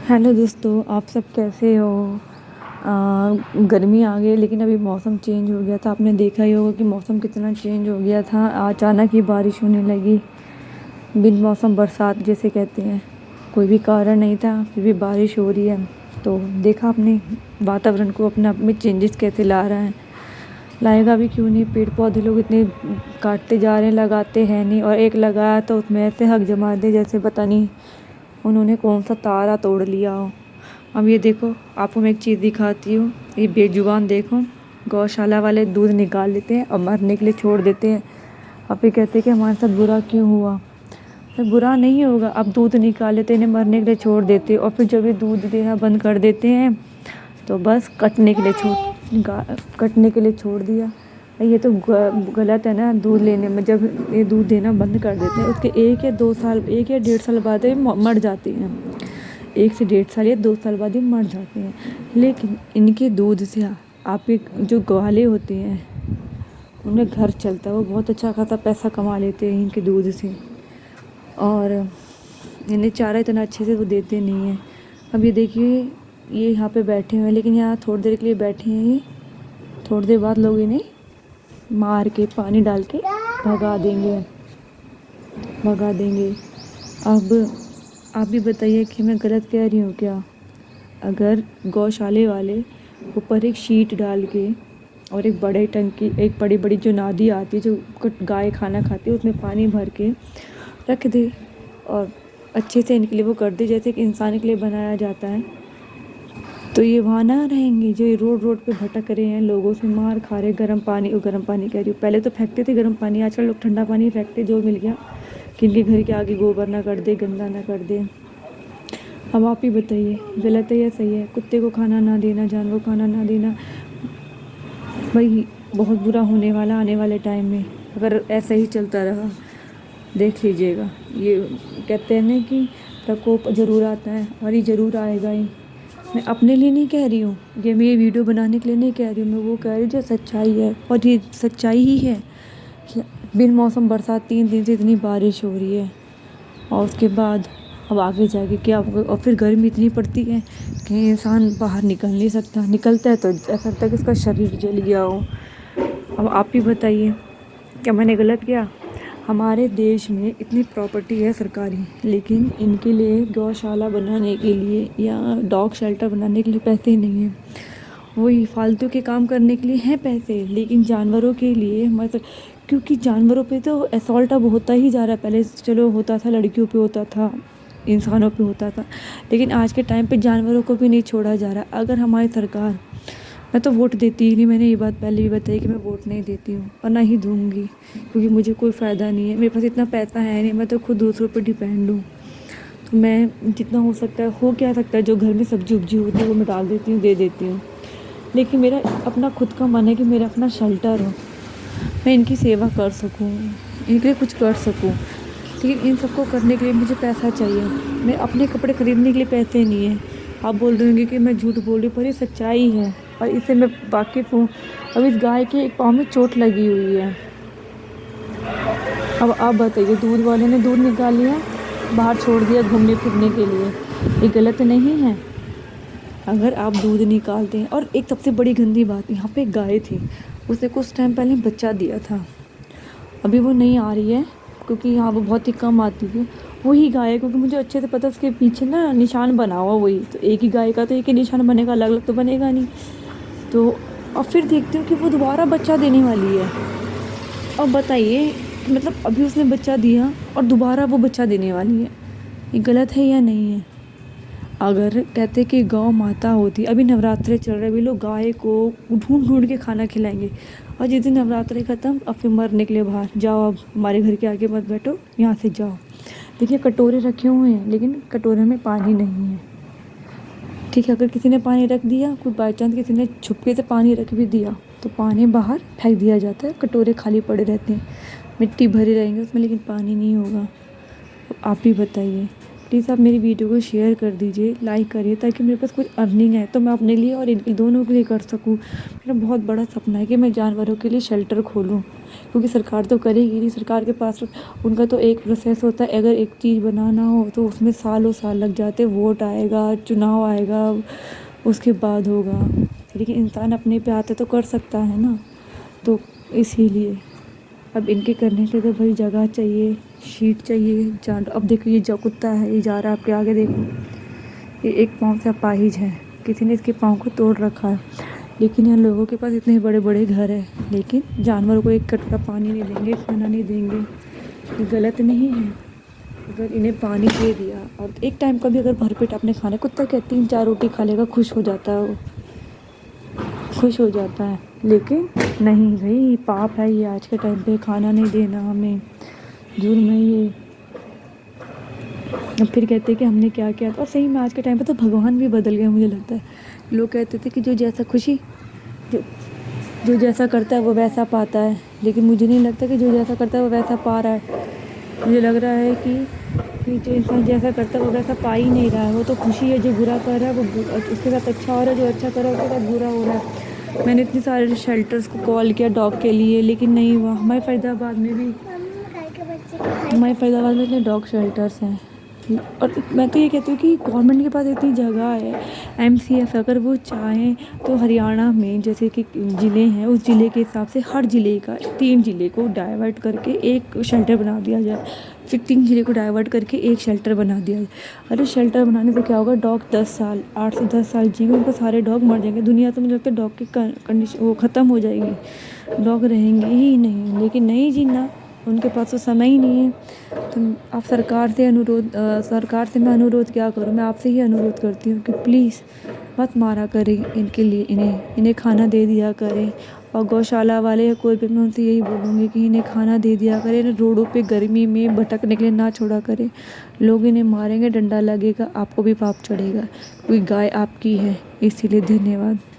Hello दोस्तों, आप सब कैसे हो। गर्मी आ गई लेकिन अभी मौसम चेंज हो गया था। आपने देखा ही होगा कि मौसम कितना चेंज हो गया था। अचानक ही बारिश होने लगी, बिन मौसम बरसात जैसे कहते हैं। कोई भी कारण नहीं था, फिर भी बारिश हो रही है। तो देखा आपने वातावरण को अपने आप में चेंजेस कैसे ला रहा है। लाएगा भी क्यों नहीं, पेड़ पौधे लोग इतने काटते जा रहे हैं, लगाते हैं नहीं। और एक लगाया तो उसमें ऐसे हक जमा दे जैसे पता नहीं उन्होंने कौन सा तारा तोड़ लिया हो। अब ये देखो, आपको मैं एक चीज़ दिखाती हूँ। ये बेजुबान देखो, गौशाला वाले दूध निकाल लेते हैं और मरने के लिए छोड़ देते हैं। अब ये कहते हैं कि हमारे साथ बुरा क्यों हुआ। तो बुरा नहीं होगा, अब दूध निकाल लेते हैं, इन्हें मरने के लिए छोड़ देते हैं। और फिर जब ये दूध देना बंद कर देते हैं तो बस कटने के लिए छोड़ दिया। ये तो गलत है ना। दूध लेने में जब ये दूध देना बंद कर देते हैं, उसके 1 या 1.5 साल बाद ये मर जाते हैं। 1 से 1.5 साल या 2 साल बाद ये मर जाते हैं। लेकिन इनके दूध से आपके जो ग्वाले होते हैं उनका घर चलता है। वो बहुत अच्छा खासा पैसा कमा लेते हैं इनके दूध से। और इन्हें चारा इतना अच्छे से वो देते नहीं हैं। अब ये देखिए, ये यहाँ पे बैठे हुए हैं, लेकिन यहाँ थोड़ी देर के लिए बैठे हैं। ये थोड़ी देर बाद लोग इन्हें मार के पानी डाल के भगा देंगे। अब आप भी बताइए कि मैं गलत कह रही हूँ क्या। अगर गौशाले वाले ऊपर एक शीट डाल के और एक बड़ी बड़ी जो नादी आती है जो गाय खाना खाती है, उसमें पानी भर के रख दे और अच्छे से इनके लिए वो कर दे जैसे कि इंसान के लिए बनाया जाता है, तो ये वहाँ ना रहेंगे। जो ये रोड पे भटक रहे हैं, लोगों से मार खा रहे, गर्म पानी कह रही हूँ। पहले तो फेंकते थे गर्म पानी, आजकल लोग ठंडा पानी फेंकते जो मिल गया, कि इनके घर के आगे गोबर ना कर दे, गंदा ना कर दे। अब आप ही बताइए, गलत है या सही है। कुत्ते को खाना ना देना, जानवर को खाना ना देना, भाई बहुत बुरा होने वाला आने वाले टाइम में अगर ऐसा ही चलता रहा। देख लीजिएगा, ये कहते हैं ना कि प्रकोप ज़रूर आता है, और ये ज़रूर आएगा ही। मैं अपने लिए नहीं कह रही हूँ, ये मैं ये वीडियो बनाने के लिए नहीं कह रही हूँ, मैं वो कह रही हूँ जो सच्चाई है। और ये सच्चाई ही है कि बिन मौसम बरसात 3 दिन से इतनी बारिश हो रही है, और उसके बाद अब आगे जाके क्या होगा। और फिर गर्मी इतनी पड़ती है कि इंसान बाहर निकल नहीं सकता, निकलता है तो ऐसा लगता है कि उसका शरीर जल गया हो। अब आप ही बताइए, क्या मैंने गलत किया। हमारे देश में इतनी प्रॉपर्टी है सरकारी, लेकिन इनके लिए गौशाला बनाने के लिए या डॉग शेल्टर बनाने के लिए पैसे नहीं हैं। वही फालतू के काम करने के लिए हैं पैसे, लेकिन जानवरों के लिए मतलब, क्योंकि जानवरों पे तो असॉल्ट अब होता ही जा रहा है। पहले चलो होता था, लड़कियों पे होता था, इंसानों पे होता था, लेकिन आज के टाइम पे जानवरों को भी नहीं छोड़ा जा रहा। अगर हमारी सरकार, मैं तो वोट देती ही नहीं, मैंने ये बात पहले भी बताई कि मैं वोट नहीं देती हूँ और ना ही दूँगी, क्योंकि मुझे कोई फ़ायदा नहीं है। मेरे पास इतना पैसा है नहीं, मैं तो खुद दूसरों पर डिपेंड हूँ। तो मैं जितना हो सकता है, हो क्या सकता है, जो घर में सब्जी उब्जी होती है वो मैं डाल देती हूँ, दे देती हूँ। लेकिन मेरा अपना खुद का मन है कि मेरा अपना शेल्टर हो, मैं इनकी सेवा कर सकूँ, इनके लिए कुछ कर सकूँ। लेकिन इन सबको करने के लिए मुझे पैसा चाहिए। मैं अपने कपड़े ख़रीदने के लिए पैसे नहीं है। आप बोल रहे होंगे कि मैं झूठ बोल रही हूँ, पर ये सच्चाई है और इससे मैं वाकिफ़ हूँ। अब इस गाय के एक पाँव में चोट लगी हुई है। अब आप बताइए, दूध वाले ने दूध निकाल लिया, बाहर छोड़ दिया घूमने फिरने के लिए, ये गलत नहीं है। अगर आप दूध निकालते हैं, और एक सबसे बड़ी गंदी बात, यहाँ पे एक गाय थी, उसने कुछ टाइम पहले बच्चा दिया था। अभी वो नहीं आ रही है क्योंकि यहाँ वो बहुत ही कम आती है। वही गाय है, क्योंकि मुझे अच्छे से पता है उसके पीछे ना निशान बना हुआ वही। तो एक ही गाय का तो एक ही निशान बनेगा, अलग अलग तो बनेगा नहीं। तो और फिर देखती हूँ कि वो दोबारा बच्चा देने वाली है। अब बताइए कि मतलब अभी उसने बच्चा दिया और दोबारा वो बच्चा देने वाली है, ये गलत है या नहीं है। अगर कहते कि गौ माता होती, अभी नवरात्रे चल रहे, अभी लोग गाय को ढूंढ ढूंढ के खाना खिलाएंगे। और जिस दिन नवरात्रे ख़त्म, अब फिर मरने के लिए बाहर जाओ, अब हमारे घर के आगे मत बैठो, यहाँ से जाओ। देखिए कटोरे रखे हुए हैं, लेकिन कटोरे में पानी नहीं है। ठीक है, अगर किसी ने पानी रख दिया, कोई बाई चांस किसी ने छुपके से पानी रख भी दिया, तो पानी बाहर फेंक दिया जाता है, कटोरे खाली पड़े रहते हैं, मिट्टी भरी रहेंगे उसमें, लेकिन पानी नहीं होगा। अब आप भी बताइए, پلیز آپ میری ویڈیو کو شیئر کر دیجیے، لائک کریے، تاکہ میرے پاس کچھ ارننگ ہے تو میں اپنے لیے اور ان دونوں کے لیے کر سکوں۔ میرا بہت بڑا سپنا ہے کہ میں جانوروں کے لیے شیلٹر کھولوں، کیونکہ سرکار تو کرے گی نہیں، سرکار کے پاس ان کا تو ایک پروسیس ہوتا ہے، اگر ایک چیز بنانا ہو تو اس میں سالوں سال لگ جاتے، ووٹ آئے گا، چناؤ آئے گا، اس کے بعد ہوگا، لیکن انسان اپنے پہ آتا تو کر سکتا ہے نا، تو اسی لیے اب ان کے کرنے کے لیے بھائی جگہ چاہیے، شیٹ چاہیے۔ اب دیکھو یہ جو کتا ہے یہ جا رہا ہے آپ کے آگے، دیکھو یہ ایک پاؤں سے اپاہج ہے، کسی نے اس کے پاؤں کو توڑ رکھا ہے، لیکن ان لوگوں کے پاس اتنے بڑے بڑے گھر ہیں، لیکن جانوروں کو ایک قطرہ پانی نہیں دیں گے، کھانا نہیں دیں گے۔ یہ غلط نہیں ہے، اگر انہیں پانی دے دیا اور ایک ٹائم کا بھی اگر بھر پیٹ آپ نے کھانا، کتا کیا 3-4 روٹی کھا لے گا، خوش ہو جاتا ہے، وہ خوش ہو جاتا ہے، لیکن نہیں بھائی، پاپ ہے یہ، آج کے ٹائم پہ کھانا نہیں دینا ہمیں، جرم ہے یہ۔ اب پھر کہتے ہیں کہ ہم نے کیا کیا تھا، اور صحیح میں آج کے ٹائم پہ تو بھگوان بھی بدل گئے مجھے لگتا ہے۔ لوگ کہتے تھے کہ جو جیسا خوشی جو جیسا کرتا ہے وہ ویسا پاتا ہے، لیکن مجھے نہیں لگتا کہ جو جیسا کرتا ہے وہ ویسا پا رہا ہے۔ مجھے لگ رہا ہے کہ جو انسان جیسا کرتا ہے وہ ویسا پا ہی نہیں رہا ہے، وہ تو خوشی ہے، جو برا کر رہا ہے وہ اس کے ساتھ اچھا ہو رہا ہے، جو اچھا کر رہا ہے اس کے ساتھ برا ہو رہا ہے۔ میں نے اتنے سارے شیلٹرز کو کال کیا ڈاگ کے لیے، لیکن نہیں ہوا۔ ہمارے فرید آباد میں بھی اتنے ڈاگ شیلٹرس ہیں، اور میں تو یہ کہتی ہوں کہ گورنمنٹ کے پاس اتنی جگہ ہے، MCF اگر وہ چاہیں تو ہریانہ میں جیسے کہ ضلع ہیں، اس ضلع کے حساب سے ہر ضلع کا 3 ضلع کو ڈائیورٹ کر کے ایک شیلٹر بنا دیا جائے، پھر 3 ضلع کو ڈائیورٹ کر کے ایک شیلٹر بنا دیا جائے۔ ارے شیلٹر بنانے سے کیا ہوگا، ڈاگ 10 سال 8 سے 10 سال جئیں گے، ان کو سارے ڈاگ مر جائیں گے، دنیا تو مجھے لگتا ہے ڈاگ کی کنڈیشن وہ ختم ہو جائے گی، ڈاگ رہیں گے ہی نہیں، لیکن نہیں جینا، ان کے پاس تو سمے ہی نہیں ہے۔ تو آپ سرکار سے میں انورودھ کیا کروں، میں آپ سے ہی انورودھ کرتی ہوں کہ پلیز مت مارا کریں ان کے لیے، انہیں کھانا دے دیا کریں، اور گوشالہ والے یا کوئی بھی، میں ان سے یہی بولوں گی کہ انہیں کھانا دے دیا کریں، انہیں روڈوں پہ گرمی میں بھٹکنے کے لیے نہ چھوڑا کریں۔ لوگ انہیں ماریں گے، ڈنڈا لگے گا، آپ کو بھی پاپ چڑھے گا، کوئی گائے آپ کی ہے، اسی لیے دھنیہ واد۔